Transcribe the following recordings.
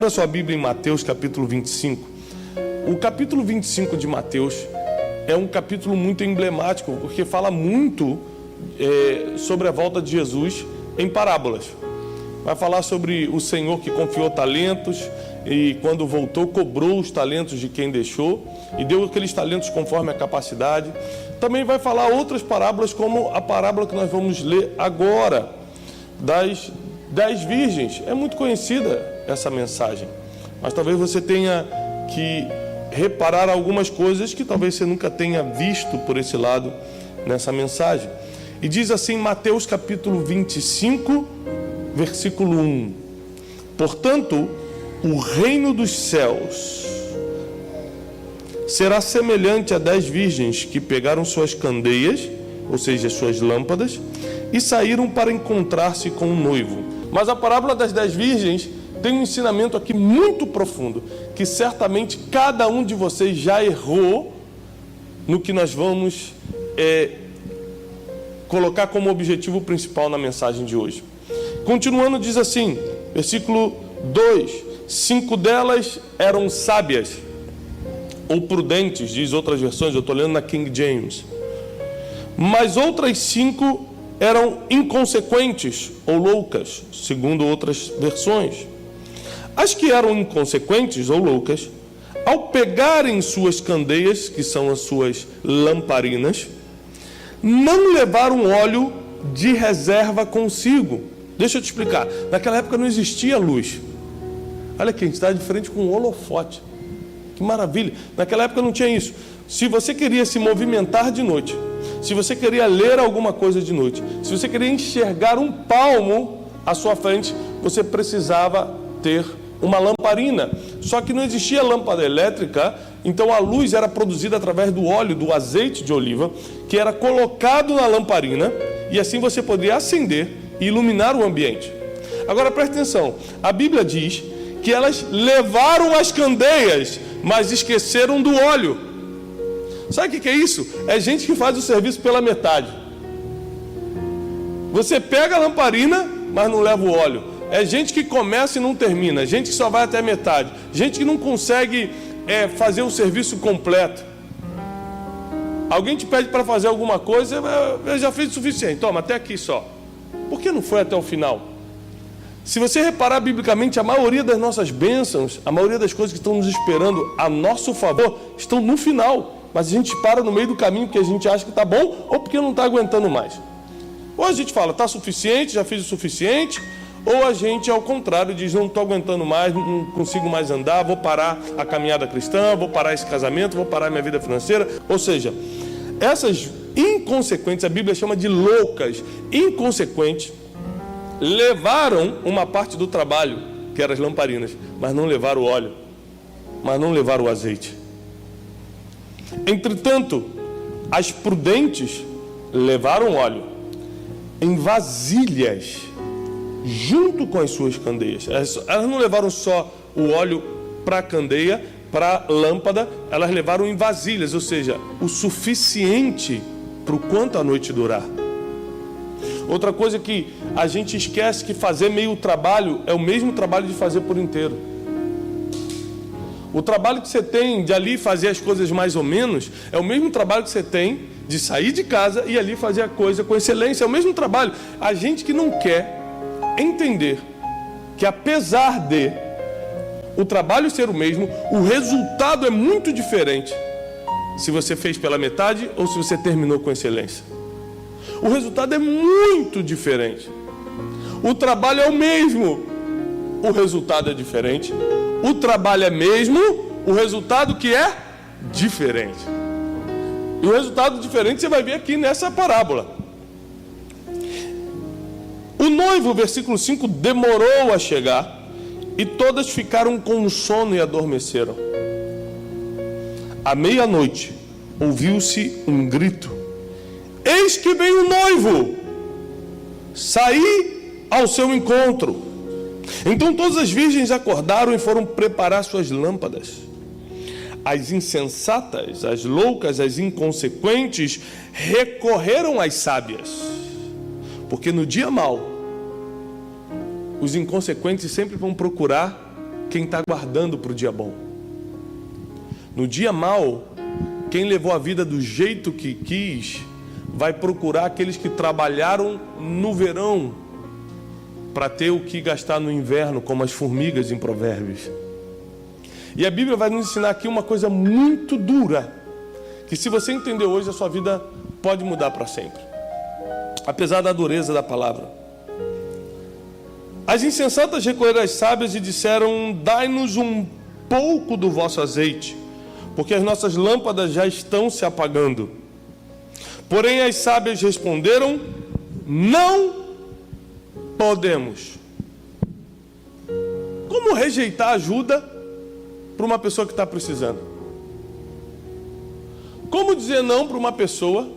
Abra sua Bíblia em Mateus capítulo 25. O capítulo 25 de Mateus é um capítulo muito emblemático, porque fala muito sobre a volta de Jesus em parábolas. Vai falar sobre o Senhor que confiou talentos e quando voltou cobrou os talentos de quem deixou e deu aqueles talentos conforme a capacidade. Também vai falar outras parábolas, como a parábola que nós vamos ler agora, das 10 virgens. É muito conhecida essa mensagem, mas talvez você tenha que reparar algumas coisas que talvez você nunca tenha visto por esse lado nessa mensagem. E diz assim, Mateus capítulo 25, versículo 1: Portanto, o reino dos céus será semelhante a 10 virgens que pegaram suas candeias, ou seja, suas lâmpadas, e saíram para encontrar-se com o noivo. Mas a parábola das 10 virgens tem um ensinamento aqui muito profundo, que certamente cada um de vocês já errou no que nós vamos colocar como objetivo principal na mensagem de hoje. Continuando, diz assim, versículo 2: 5 delas eram sábias, ou prudentes, diz outras versões, eu estou lendo na King James. Mas outras 5 eram inconsequentes, ou loucas, segundo outras versões. As que eram inconsequentes ou loucas, ao pegarem suas candeias, que são as suas lamparinas, não levaram óleo de reserva consigo. Deixa eu te explicar. Naquela época não existia luz. Olha aqui, a gente está de frente com um holofote. Que maravilha. Naquela época não tinha isso. Se você queria se movimentar de noite, se você queria ler alguma coisa de noite, se você queria enxergar um palmo à sua frente, você precisava ter uma lamparina. Só que não existia lâmpada elétrica, então a luz era produzida através do óleo, do azeite de oliva, que era colocado na lamparina, e assim você poderia acender e iluminar o ambiente. Agora preste atenção, a Bíblia diz que elas levaram as candeias, mas esqueceram do óleo. Sabe o que é isso? É gente que faz o serviço pela metade. Você pega a lamparina, mas não leva o óleo. É gente que começa e não termina, gente que só vai até a metade, gente que não consegue fazer o serviço completo. Alguém te pede para fazer alguma coisa, eu já fiz o suficiente, toma, até aqui só. Por que não foi até o final? Se você reparar biblicamente, a maioria das nossas bênçãos, a maioria das coisas que estão nos esperando a nosso favor, estão no final. Mas a gente para no meio do caminho porque a gente acha que está bom ou porque não está aguentando mais. Ou a gente fala, está suficiente, já fiz o suficiente. Ou a gente, ao contrário, diz, não estou aguentando mais, não consigo mais andar, vou parar a caminhada cristã, vou parar esse casamento, vou parar minha vida financeira. Ou seja, essas inconsequentes, a Bíblia chama de loucas, inconsequentes, levaram uma parte do trabalho, que eram as lamparinas, mas não levaram o óleo, mas não levaram o azeite. Entretanto, as prudentes levaram óleo em vasilhas, junto com as suas candeias. Elas não levaram só o óleo para a candeia, para a lâmpada, elas levaram em vasilhas, ou seja, o suficiente para o quanto a noite durar. Outra coisa que a gente esquece, que fazer meio trabalho é o mesmo trabalho de fazer por inteiro. O trabalho que você tem de ali fazer as coisas mais ou menos é o mesmo trabalho que você tem de sair de casa e ali fazer a coisa com excelência. É o mesmo trabalho. A gente que não quer entender que, apesar de o trabalho ser o mesmo, o resultado é muito diferente se você fez pela metade ou se você terminou com excelência. O resultado é muito diferente. O trabalho é o mesmo, o resultado é diferente. O trabalho é mesmo, o resultado que é diferente. E o resultado diferente você vai ver aqui nessa parábola. O noivo, versículo 5, demorou a chegar e todas ficaram com sono e adormeceram. À meia-noite, ouviu-se um grito: eis que vem o noivo, saí ao seu encontro. Então todas as virgens acordaram e foram preparar suas lâmpadas. As insensatas, as loucas, as inconsequentes recorreram às sábias, porque no dia mau os inconsequentes sempre vão procurar quem está guardando para o dia bom. No dia mau, quem levou a vida do jeito que quis, vai procurar aqueles que trabalharam no verão para ter o que gastar no inverno, como as formigas em Provérbios. E a Bíblia vai nos ensinar aqui uma coisa muito dura, que se você entender hoje, a sua vida pode mudar para sempre, apesar da dureza da palavra. As insensatas recolheram as sábias e disseram: dai-nos um pouco do vosso azeite, porque as nossas lâmpadas já estão se apagando. Porém as sábias responderam: não podemos. Como rejeitar ajuda para uma pessoa que está precisando? Como dizer não para uma pessoa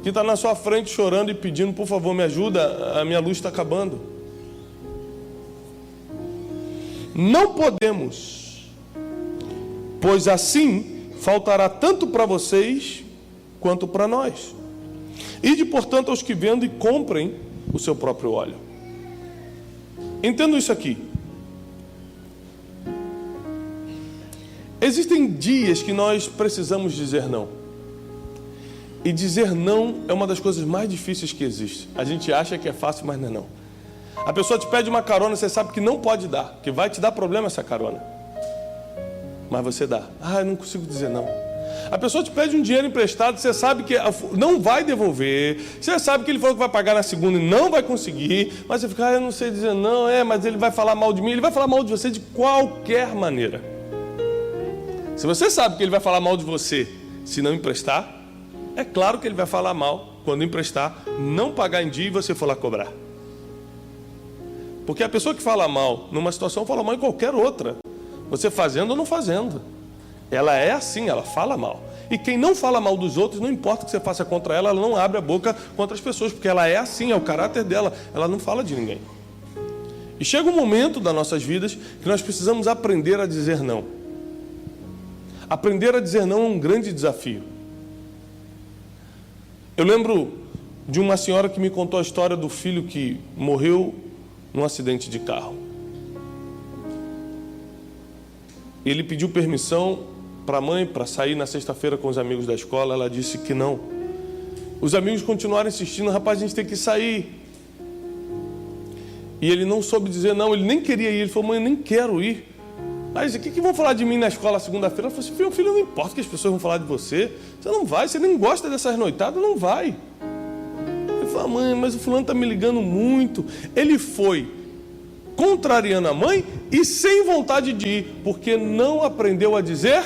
que está na sua frente chorando e pedindo: por favor, me ajuda, a minha luz está acabando? Não podemos, pois assim faltará tanto para vocês quanto para nós. Ide, portanto, aos que vendem e comprem o seu próprio óleo. Entendo isso aqui. Existem dias que nós precisamos dizer não. E dizer não é uma das coisas mais difíceis que existe. A gente acha que é fácil, mas não é não. A pessoa te pede uma carona, você sabe que não pode dar, que vai te dar problema essa carona. Mas você dá. Eu não consigo dizer não. A pessoa te pede um dinheiro emprestado, você sabe que não vai devolver, você sabe que ele falou que vai pagar na segunda e não vai conseguir, mas você fica: eu não sei dizer não, mas ele vai falar mal de mim. Ele vai falar mal de você de qualquer maneira. Se você sabe que ele vai falar mal de você se não emprestar, é claro que ele vai falar mal quando emprestar, não pagar em dia e você for lá cobrar. Porque a pessoa que fala mal numa situação fala mal em qualquer outra, você fazendo ou não fazendo. Ela é assim, ela fala mal. E quem não fala mal dos outros, não importa o que você faça contra ela, ela não abre a boca contra as pessoas, porque ela é assim, é o caráter dela, ela não fala de ninguém. E chega um momento das nossas vidas que nós precisamos aprender a dizer não. Aprender a dizer não é um grande desafio. Eu lembro de uma senhora que me contou a história do filho que morreu num acidente de carro. Ele pediu permissão para a mãe para sair na sexta-feira com os amigos da escola. Ela disse que não. Os amigos continuaram insistindo: rapaz, a gente tem que sair. E ele não soube dizer não, ele nem queria ir. Ele falou: mãe, eu nem quero ir. Mas o que vão falar de mim na escola segunda-feira? Ela falou assim: filho, não importa o que as pessoas vão falar de você. Você não vai, você nem gosta dessas noitadas, não vai. Ele falou: mãe, mas o fulano está me ligando muito. Ele foi contrariando a mãe e sem vontade de ir, porque não aprendeu a dizer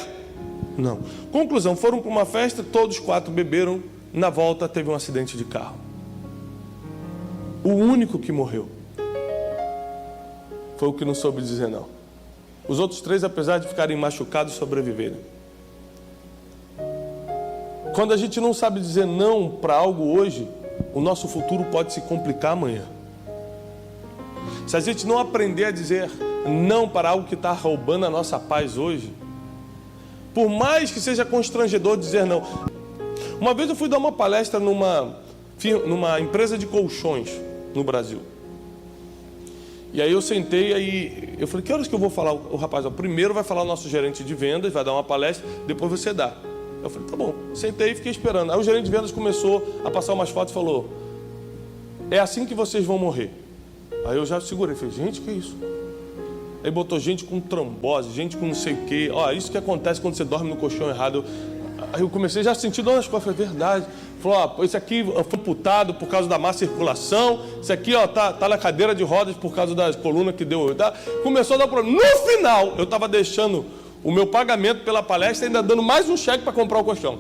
não. Conclusão, foram para uma festa, todos 4 beberam, na volta teve um acidente de carro. O único que morreu foi o que não soube dizer não. Os outros 3, apesar de ficarem machucados, sobreviveram. Quando a gente não sabe dizer não para algo hoje, o nosso futuro pode se complicar amanhã. Se a gente não aprender a dizer não para algo que está roubando a nossa paz hoje, por mais que seja constrangedor dizer não. Uma vez eu fui dar uma palestra numa empresa de colchões no Brasil. E aí eu sentei, aí eu falei: que horas que eu vou falar? O rapaz: primeiro vai falar o nosso gerente de vendas, vai dar uma palestra, depois você dá. Eu falei: tá bom. Sentei e fiquei esperando. Aí o gerente de vendas começou a passar umas fotos e falou: é assim que vocês vão morrer. Aí eu já segurei, falei: gente, que isso? Aí botou gente com trombose, gente com não sei o quê. Isso que acontece quando você dorme no colchão errado. Aí eu comecei já a sentir dor nas costas. Falei: verdade. Falou: esse aqui foi amputado por causa da má circulação. Esse aqui tá na cadeira de rodas por causa das colunas que deu. Tá? Começou a dar problema. No final, eu estava deixando o meu pagamento pela palestra e ainda dando mais um cheque para comprar o colchão.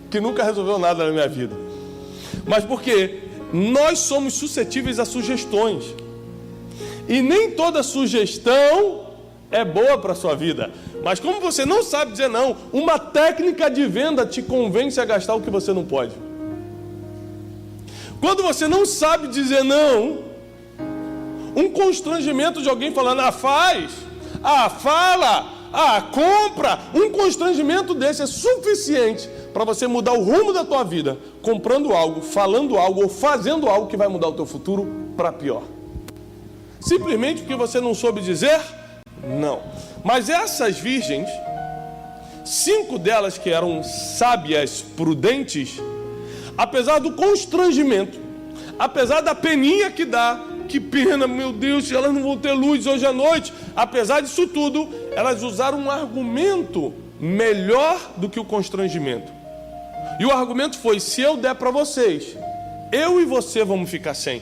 Que nunca resolveu nada na minha vida. Mas por quê? Nós somos suscetíveis a sugestões. E nem toda sugestão é boa para a sua vida. Mas como você não sabe dizer não, uma técnica de venda te convence a gastar o que você não pode. Quando você não sabe dizer não, um constrangimento de alguém falando: faz, fala, compra, um constrangimento desse é suficiente para você mudar o rumo da tua vida, comprando algo, falando algo ou fazendo algo que vai mudar o teu futuro para pior. Simplesmente porque você não soube dizer não. Mas essas virgens, 5 delas que eram sábias, prudentes, apesar do constrangimento, apesar da peninha que dá, que pena, meu Deus, elas não vão ter luz hoje à noite, apesar disso tudo, elas usaram um argumento melhor do que o constrangimento. E o argumento foi: se eu der para vocês, eu e você vamos ficar sem.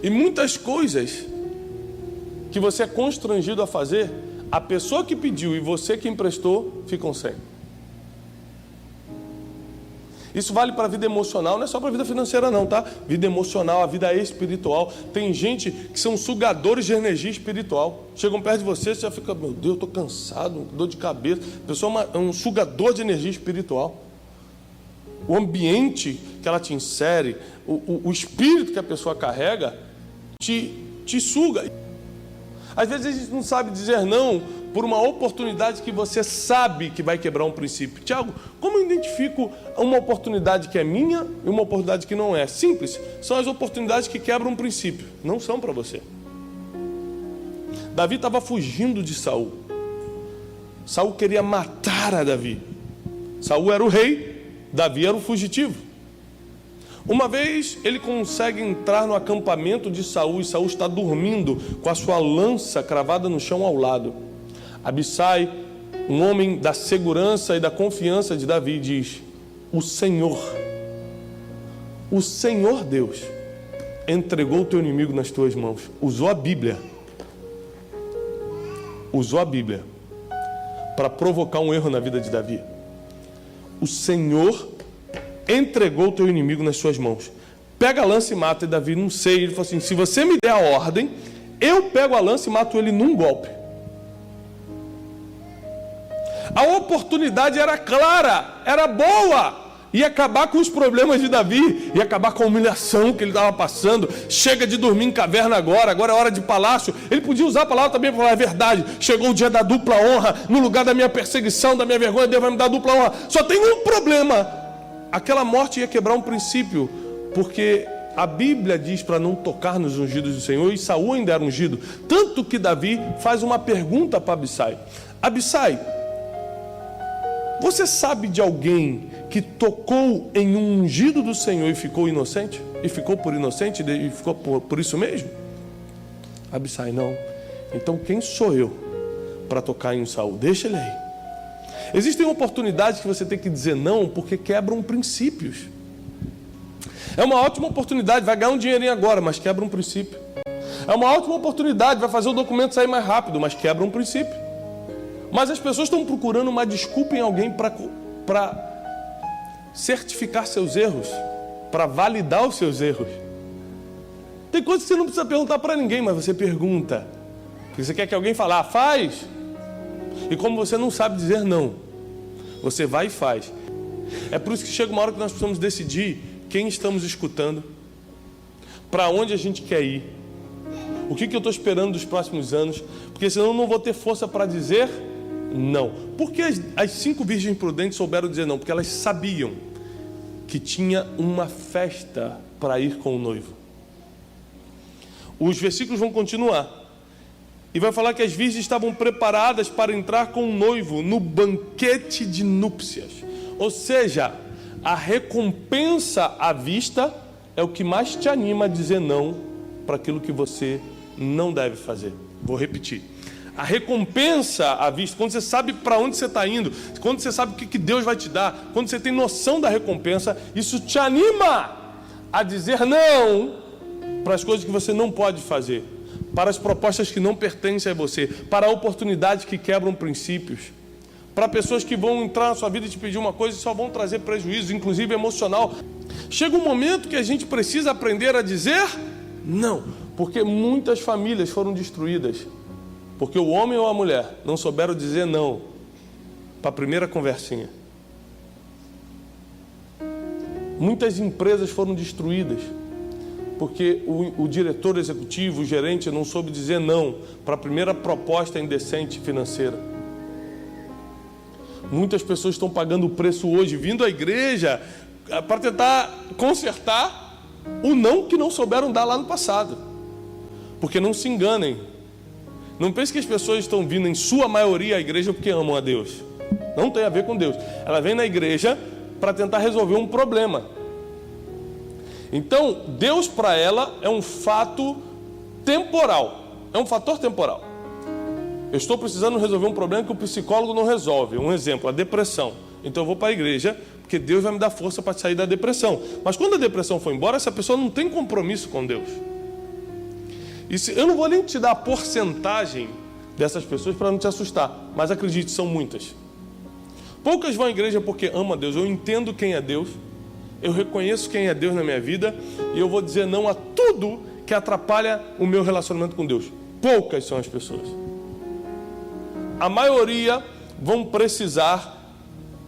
E muitas coisas que você é constrangido a fazer, a pessoa que pediu e você que emprestou ficam sem. Isso vale para a vida emocional, não é só para a vida financeira não, tá? Vida emocional, a vida espiritual. Tem gente que são sugadores de energia espiritual. Chegam perto de você, você já fica, meu Deus, eu estou cansado, dor de cabeça. A pessoa é um sugador de energia espiritual. O ambiente que ela te insere, o espírito que a pessoa carrega, te suga. Às vezes a gente não sabe dizer não por uma oportunidade que você sabe que vai quebrar um princípio. Tiago, como eu identifico uma oportunidade que é minha e uma oportunidade que não é? Simples, são as oportunidades que quebram um princípio, não são para você. Davi estava fugindo de Saul. Saul queria matar a Davi. Saul era o rei, Davi era o fugitivo. Uma vez ele consegue entrar no acampamento de Saul e Saul está dormindo com a sua lança cravada no chão ao lado. Abissai, um homem da segurança e da confiança de Davi, diz: o Senhor Deus entregou o teu inimigo nas tuas mãos. Usou a Bíblia para provocar um erro na vida de Davi. O Senhor entregou o teu inimigo nas suas mãos. Pega a lança e mata. E Davi, não sei, ele falou assim: se você me der a ordem, eu pego a lança e mato ele num golpe. A oportunidade era clara, era boa, ia acabar com os problemas de Davi, ia acabar com a humilhação que ele estava passando. Chega de dormir em caverna agora é hora de palácio. Ele podia usar a palavra também para falar a verdade. Chegou o dia da dupla honra, no lugar da minha perseguição, da minha vergonha, Deus vai me dar dupla honra. Só tem um problema: aquela morte ia quebrar um princípio, porque a Bíblia diz para não tocar nos ungidos do Senhor, e Saul ainda era ungido. Tanto que Davi faz uma pergunta para Abissai: Abissai, você sabe de alguém que tocou em um ungido do Senhor e ficou inocente? E ficou por inocente? E ficou por isso mesmo? Abissai, não. Então quem sou eu para tocar em Saul? Deixa ele aí. Existem oportunidades que você tem que dizer não, porque quebram princípios. É uma ótima oportunidade, vai ganhar um dinheirinho agora, mas quebra um princípio. É uma ótima oportunidade, vai fazer o documento sair mais rápido, mas quebra um princípio. Mas as pessoas estão procurando uma desculpa em alguém para certificar seus erros, para validar os seus erros. Tem coisas que você não precisa perguntar para ninguém, mas você pergunta, porque você quer que alguém fale: faz. E como você não sabe dizer não, você vai e faz. É por isso que chega uma hora que nós precisamos decidir quem estamos escutando, para onde a gente quer ir, o que eu estou esperando dos próximos anos, porque senão eu não vou ter força para dizer não. Por que as 5 virgens prudentes souberam dizer não? Porque elas sabiam que tinha uma festa para ir com o noivo. Os versículos vão continuar. E vai falar que as virgens estavam preparadas para entrar com o noivo no banquete de núpcias. Ou seja, a recompensa à vista é o que mais te anima a dizer não para aquilo que você não deve fazer. Vou repetir. A recompensa à vista, quando você sabe para onde você está indo, quando você sabe o que Deus vai te dar, quando você tem noção da recompensa, isso te anima a dizer não para as coisas que você não pode fazer, para as propostas que não pertencem a você, para oportunidades que quebram princípios, para pessoas que vão entrar na sua vida e te pedir uma coisa e só vão trazer prejuízo, inclusive emocional. Chega um momento que a gente precisa aprender a dizer não, porque muitas famílias foram destruídas, porque o homem ou a mulher não souberam dizer não para a primeira conversinha. Muitas empresas foram destruídas porque o diretor executivo, o gerente não soube dizer não para a primeira proposta indecente financeira. Muitas pessoas estão pagando o preço hoje, vindo à igreja para tentar consertar, o não que não souberam dar lá no passado. Porque não se enganem. Não pense que as pessoas estão vindo, em sua maioria, à igreja porque amam a Deus. Não tem a ver com Deus. Ela vem na igreja para tentar resolver um problema. Então, Deus para ela é um fato temporal. É um fator temporal. Eu estou precisando resolver um problema que o psicólogo não resolve. Um exemplo, a depressão. Então eu vou para a igreja, porque Deus vai me dar força para sair da depressão. Mas quando a depressão for embora, essa pessoa não tem compromisso com Deus. Eu não vou nem te dar a porcentagem dessas pessoas para não te assustar. Mas acredite, são muitas. Poucas vão à igreja porque amam a Deus. Eu entendo quem é Deus. Eu reconheço quem é Deus na minha vida. E eu vou dizer não a tudo que atrapalha o meu relacionamento com Deus. Poucas são as pessoas. A maioria vão precisar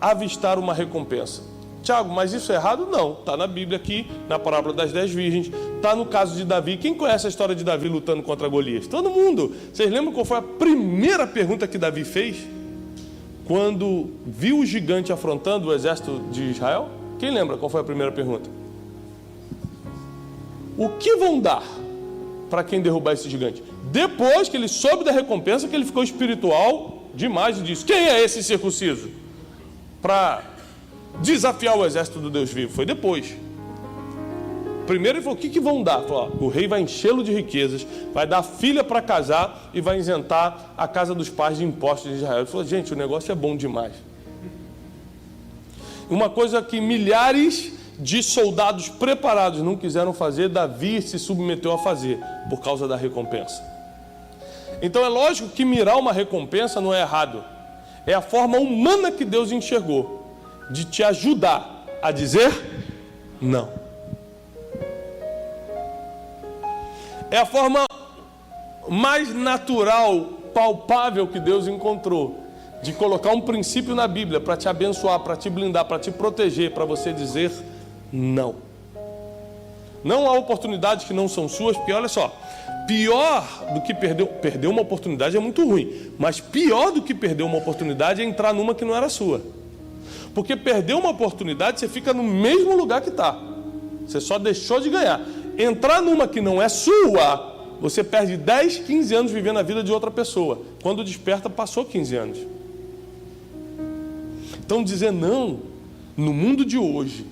avistar uma recompensa. Tiago, mas isso é errado? Não. Está na Bíblia aqui, na parábola das 10 virgens. Está no caso de Davi. Quem conhece a história de Davi lutando contra Golias? Todo mundo. Vocês lembram qual foi a primeira pergunta que Davi fez? Quando viu o gigante afrontando o exército de Israel? Quem lembra qual foi a primeira pergunta? O que vão dar para quem derrubar esse gigante? Depois que ele soube da recompensa, que ele ficou espiritual demais e disse: quem é esse circunciso? Para desafiar o exército do Deus vivo. Foi depois. Primeiro ele falou: o que vão dar? Falou: o rei vai enchê-lo de riquezas, vai dar filha para casar e vai isentar a casa dos pais de impostos de Israel. Ele falou: gente, o negócio é bom demais. Uma coisa que milhares de soldados preparados não quiseram fazer, Davi se submeteu a fazer, por causa da recompensa. Então é lógico que mirar uma recompensa não é errado. É a forma humana que Deus enxergou de te ajudar a dizer não. É a forma mais natural, palpável que Deus encontrou de colocar um princípio na Bíblia para te abençoar, para te blindar, para te proteger, para você dizer não. Não há oportunidades que não são suas, porque olha só, pior do que perder uma oportunidade é muito ruim, mas pior do que perder uma oportunidade é entrar numa que não era sua. Porque perder uma oportunidade, você fica no mesmo lugar que está. Você só deixou de ganhar. Entrar numa que não é sua, você perde 10, 15 anos vivendo a vida de outra pessoa. Quando desperta, passou 15 anos. Então dizer não, no mundo de hoje,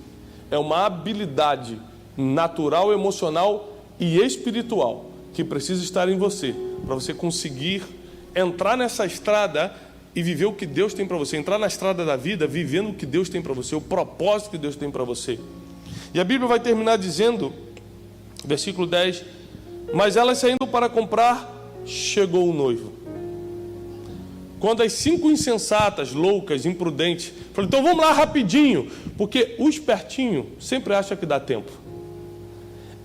é uma habilidade natural, emocional e espiritual que precisa estar em você, para você conseguir entrar nessa estrada e viver o que Deus tem para você. Entrar na estrada da vida, vivendo o que Deus tem para você, o propósito que Deus tem para você. E a Bíblia vai terminar dizendo, versículo 10, mas elas saindo para comprar, chegou o noivo. Quando as 5 insensatas, loucas, imprudentes, falaram: então vamos lá rapidinho, porque o espertinho sempre acha que dá tempo.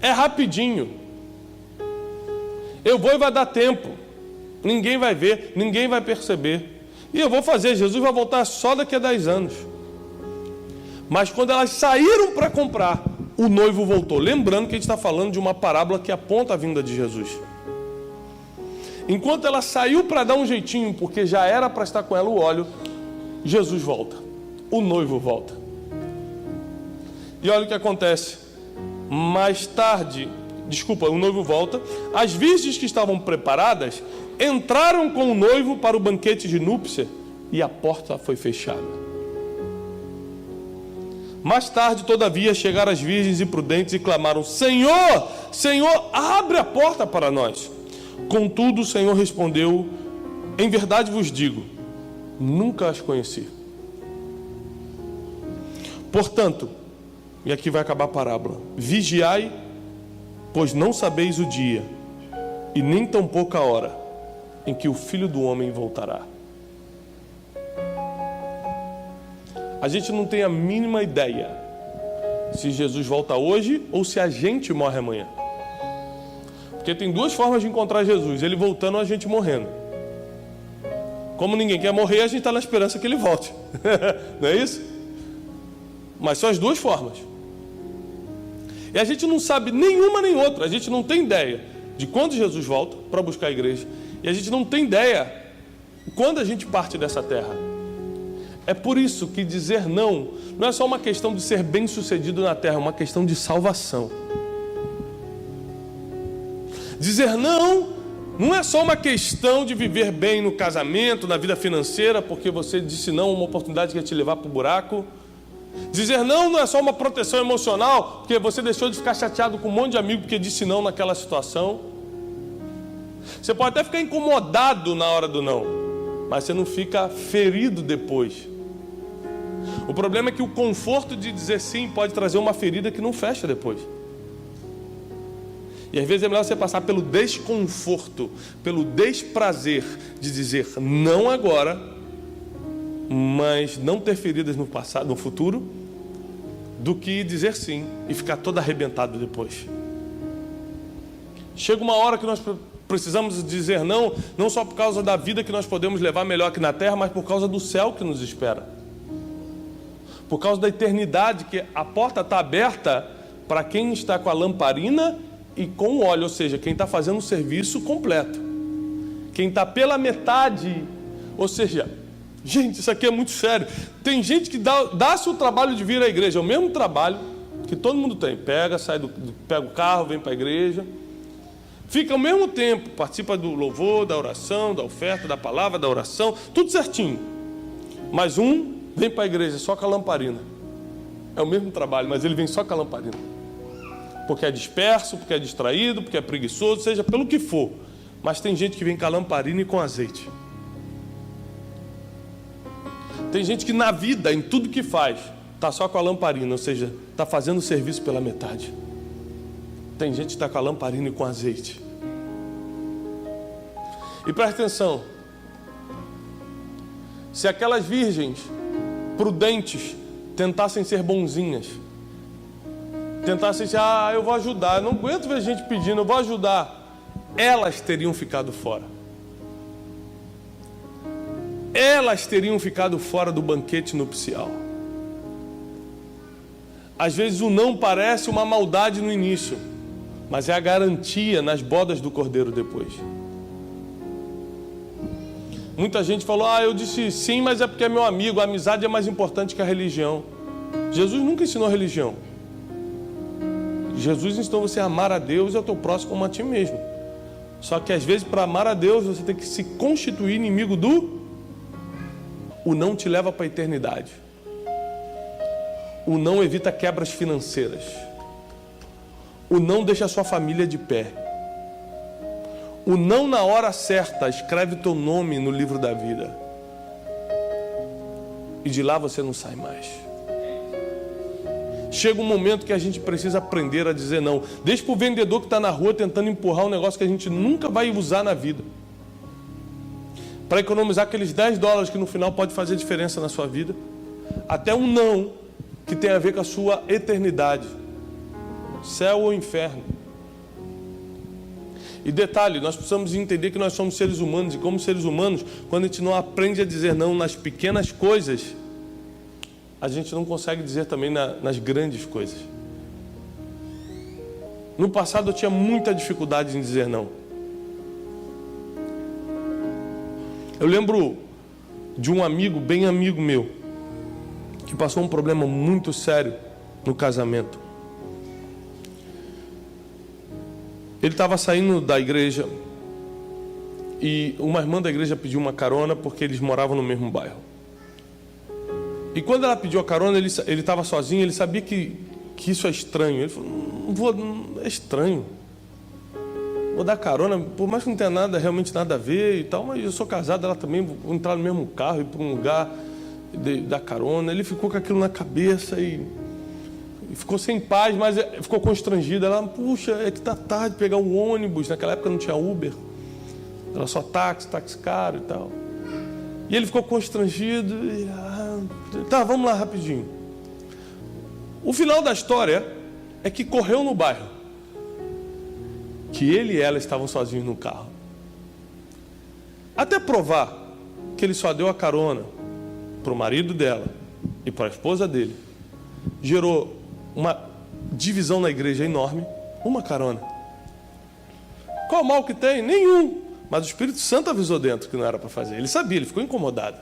É rapidinho. Eu vou e vai dar tempo. Ninguém vai ver, ninguém vai perceber. E eu vou fazer, Jesus vai voltar só daqui a 10 anos. Mas quando elas saíram para comprar, o noivo voltou. Lembrando que a gente está falando de uma parábola que aponta a vinda de Jesus. Enquanto ela saiu para dar um jeitinho, porque já era para estar com ela o óleo, Jesus volta. O noivo volta. E olha o que acontece. Mais tarde, o noivo volta. As virgens que estavam preparadas entraram com o noivo para o banquete de núpcia e a porta foi fechada. Mais tarde, todavia, chegaram as virgens imprudentes e clamaram: Senhor, Senhor, abre a porta para nós. Contudo, o Senhor respondeu: em verdade vos digo, nunca as conheci. Portanto, e aqui vai acabar a parábola: vigiai, pois não sabeis o dia, e nem tampouco a hora, em que o Filho do Homem voltará. A gente não tem a mínima ideia se Jesus volta hoje ou se a gente morre amanhã. Porque tem 2 formas de encontrar Jesus: ele voltando ou a gente morrendo. Como ninguém quer morrer, a gente está na esperança que ele volte. Não é isso? Mas são as 2 formas. E a gente não sabe nenhuma nem outra. A gente não tem ideia de quando Jesus volta para buscar a igreja. E a gente não tem ideia quando a gente parte dessa terra. É por isso que dizer não é só uma questão de ser bem-sucedido na terra, é uma questão de salvação. Dizer não é só uma questão de viver bem no casamento, na vida financeira, porque você disse não a uma oportunidade que ia te levar para o buraco. Dizer não é só uma proteção emocional, porque você deixou de ficar chateado com um monte de amigo porque disse não naquela situação. Você pode até ficar incomodado na hora do não, mas você não fica ferido depois. O problema é que o conforto de dizer sim pode trazer uma ferida que não fecha depois. E às vezes é melhor você passar pelo desconforto, pelo desprazer de dizer não agora, mas não ter feridas no passado, no futuro, do que dizer sim e ficar todo arrebentado depois. Chega uma hora que nós precisamos dizer não, não só por causa da vida que nós podemos levar melhor aqui na terra, mas por causa do céu que nos espera. Por causa da eternidade, que a porta está aberta para quem está com a lamparina e com o óleo, ou seja, quem está fazendo o serviço completo. Quem está pela metade, ou seja, gente, isso aqui é muito sério. Tem gente que dá-se o trabalho de vir à igreja, é o mesmo trabalho que todo mundo tem. Pega o carro, vem para a igreja. Fica ao mesmo tempo, participa do louvor, da oração, da oferta, da palavra, da oração, tudo certinho. Mas vem para a igreja só com a lamparina. É o mesmo trabalho, mas ele vem só com a lamparina. Porque é disperso, porque é distraído, porque é preguiçoso, seja pelo que for. Mas tem gente que vem com a lamparina e com azeite. Tem gente que na vida, em tudo que faz, está só com a lamparina, ou seja, está fazendo o serviço pela metade. Tem gente que está com a lamparina e com azeite. E presta atenção. Se aquelas virgens prudentes tentassem ser bonzinhas, tentassem dizer, eu vou ajudar, não aguento ver gente pedindo, eu vou ajudar, elas teriam ficado fora. Elas teriam ficado fora do banquete nupcial. Às vezes o não parece uma maldade no início, mas é a garantia nas bodas do Cordeiro depois. Muita gente falou, eu disse sim, mas é porque é meu amigo, a amizade é mais importante que a religião. Jesus nunca ensinou a religião. Jesus ensinou você a amar a Deus e ao teu próximo como a ti mesmo. Só que às vezes para amar a Deus você tem que se constituir inimigo do... O não te leva para a eternidade. O não evita quebras financeiras. O não deixa a sua família de pé. O não na hora certa escreve teu nome no livro da vida. E de lá você não sai mais. Chega um momento que a gente precisa aprender a dizer não. Deixa para o vendedor que está na rua tentando empurrar um negócio que a gente nunca vai usar na vida. Para economizar aqueles $10 que no final pode fazer diferença na sua vida. Até um não que tem a ver com a sua eternidade. Céu ou inferno. E detalhe, nós precisamos entender que nós somos seres humanos. E como seres humanos, quando a gente não aprende a dizer não nas pequenas coisas, a gente não consegue dizer também nas grandes coisas. No passado eu tinha muita dificuldade em dizer não. Eu lembro de um amigo, bem amigo meu, que passou um problema muito sério no casamento. Ele estava saindo da igreja e uma irmã da igreja pediu uma carona porque eles moravam no mesmo bairro. E quando ela pediu a carona, ele estava sozinho, ele sabia que isso é estranho. Ele falou, é estranho. Vou dar carona, por mais que não tenha realmente nada a ver e tal, mas eu sou casado, ela também, vou entrar no mesmo carro, ir para um lugar da carona. Ele ficou com aquilo na cabeça e ficou sem paz, mas ficou constrangido. Ela, puxa, é que tá tarde pegar um ônibus. Naquela época não tinha Uber, era só táxi caro e tal. E ele ficou constrangido. Tá, vamos lá rapidinho. O final da história é que correu no bairro que ele e ela estavam sozinhos no carro. Até provar que ele só deu a carona para o marido dela e para a esposa dele, gerou uma divisão na igreja enorme. Uma carona. Qual mal que tem? Nenhum. Mas o Espírito Santo avisou dentro que não era para fazer. Ele sabia, ele ficou incomodado.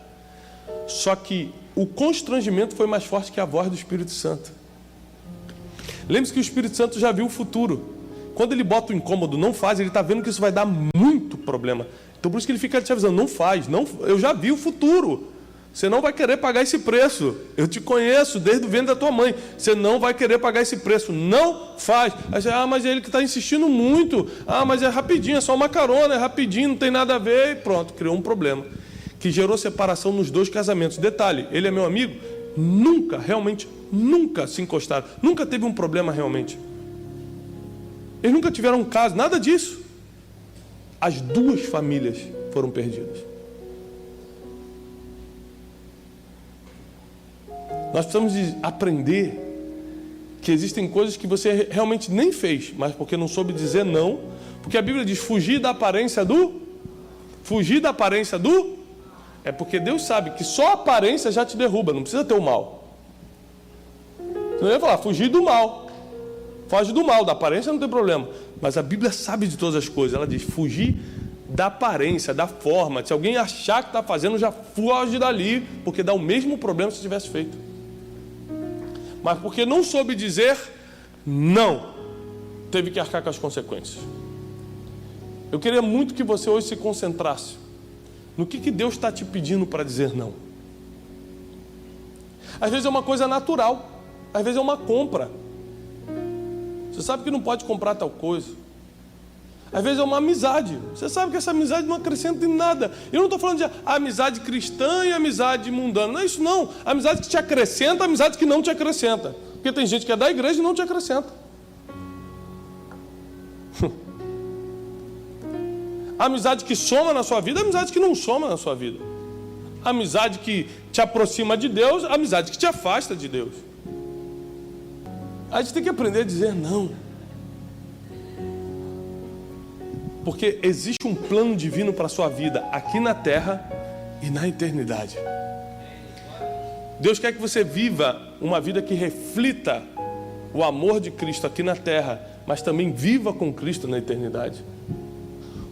Só que o constrangimento foi mais forte que a voz do Espírito Santo. Lembre-se que o Espírito Santo já viu o futuro. quando ele bota o incômodo, não faz, ele está vendo que isso vai dar muito problema. Então por isso que ele fica te avisando, não faz, não, eu já vi o futuro. Você não vai querer pagar esse preço. Eu te conheço desde o ventre da tua mãe. Você não vai querer pagar esse preço. Não faz. Aí você, mas é ele que está insistindo muito. Mas é rapidinho, é só uma carona, é rapidinho, não tem nada a ver. E pronto, criou um problema. Que gerou separação nos 2 casamentos. Detalhe, ele é meu amigo, nunca, realmente, nunca se encostaram. Nunca teve um problema realmente. Eles nunca tiveram um caso, nada disso. As 2 famílias foram perdidas. Nós precisamos aprender que existem coisas que você realmente nem fez, mas porque não soube dizer não, porque a Bíblia diz fugir da aparência do... É porque Deus sabe que só a aparência já te derruba, não precisa ter o mal. Você não ia falar, fugir do mal. Foge do mal, da aparência não tem problema. Mas a Bíblia sabe de todas as coisas, ela diz fugir da aparência, da forma. Se alguém achar que está fazendo, já foge dali, porque dá o mesmo problema se tivesse feito. Mas porque não soube dizer não, teve que arcar com as consequências. Eu queria muito que você hoje se concentrasse no que Deus está te pedindo para dizer não. Às vezes é uma coisa natural, às vezes é uma compra. Você sabe que não pode comprar tal coisa. Às vezes é uma amizade. Você sabe que essa amizade não acrescenta em nada. Eu não estou falando de amizade cristã e amizade mundana. Não é isso não. Amizade que te acrescenta, amizade que não te acrescenta. Porque tem gente que é da igreja e não te acrescenta. Amizade que soma na sua vida, amizade que não soma na sua vida. Amizade que te aproxima de Deus, amizade que te afasta de Deus. A gente tem que aprender a dizer não. Porque existe um plano divino para a sua vida aqui na terra e na eternidade. Deus quer que você viva uma vida que reflita o amor de Cristo aqui na terra, mas também viva com Cristo na eternidade.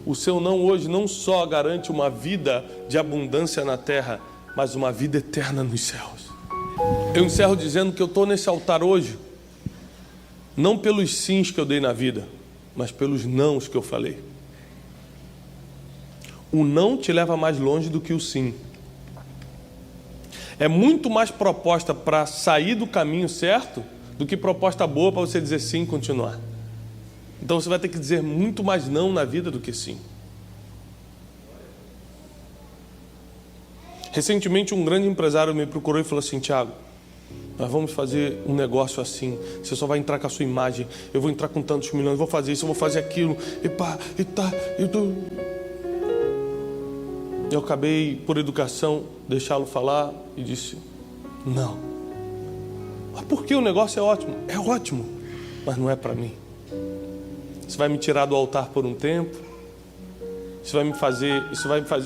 O seu não hoje não só garante uma vida de abundância na terra, mas uma vida eterna nos céus. Eu encerro dizendo que eu estou nesse altar hoje, não pelos sims que eu dei na vida, mas pelos nãos que eu falei. O não te leva mais longe do que o sim. É muito mais proposta para sair do caminho certo do que proposta boa para você dizer sim e continuar. Então você vai ter que dizer muito mais não na vida do que sim. Recentemente um grande empresário me procurou e falou assim: Tiago, nós vamos fazer um negócio assim, você só vai entrar com a sua imagem, eu vou entrar com tantos milhões, eu vou fazer isso, eu vou fazer aquilo, e pá, e tá, e tu... Eu acabei, por educação, deixá-lo falar e disse: não. Mas por que o negócio é ótimo? É ótimo, mas não é para mim. Isso vai me tirar do altar por um tempo, isso vai me fazer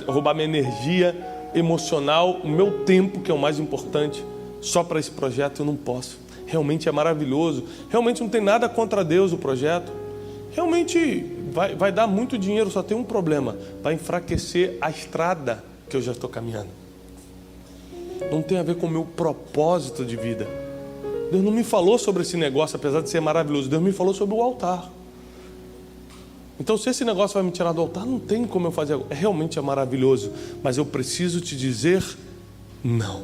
roubar minha energia emocional, o meu tempo, que é o mais importante. Só para esse projeto eu não posso. Realmente é maravilhoso, realmente não tem nada contra Deus o projeto, realmente vai dar muito dinheiro, só tem um problema: vai enfraquecer a estrada que eu já estou caminhando. Não tem a ver com o meu propósito de vida. Deus não me falou sobre esse negócio, apesar de ser maravilhoso. Deus me falou sobre o altar. Então, se esse negócio vai me tirar do altar, não tem como eu fazer agora. Realmente é maravilhoso, mas eu preciso te dizer não.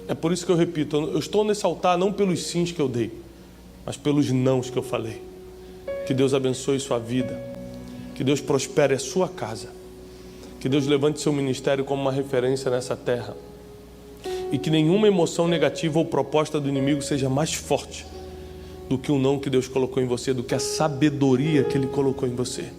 É por isso que eu repito, eu estou nesse altar não pelos sims que eu dei, mas pelos nãos que eu falei. Que Deus abençoe sua vida, que Deus prospere a sua casa, que Deus levante seu ministério como uma referência nessa terra, e que nenhuma emoção negativa ou proposta do inimigo seja mais forte do que o não que Deus colocou em você, do que a sabedoria que Ele colocou em você.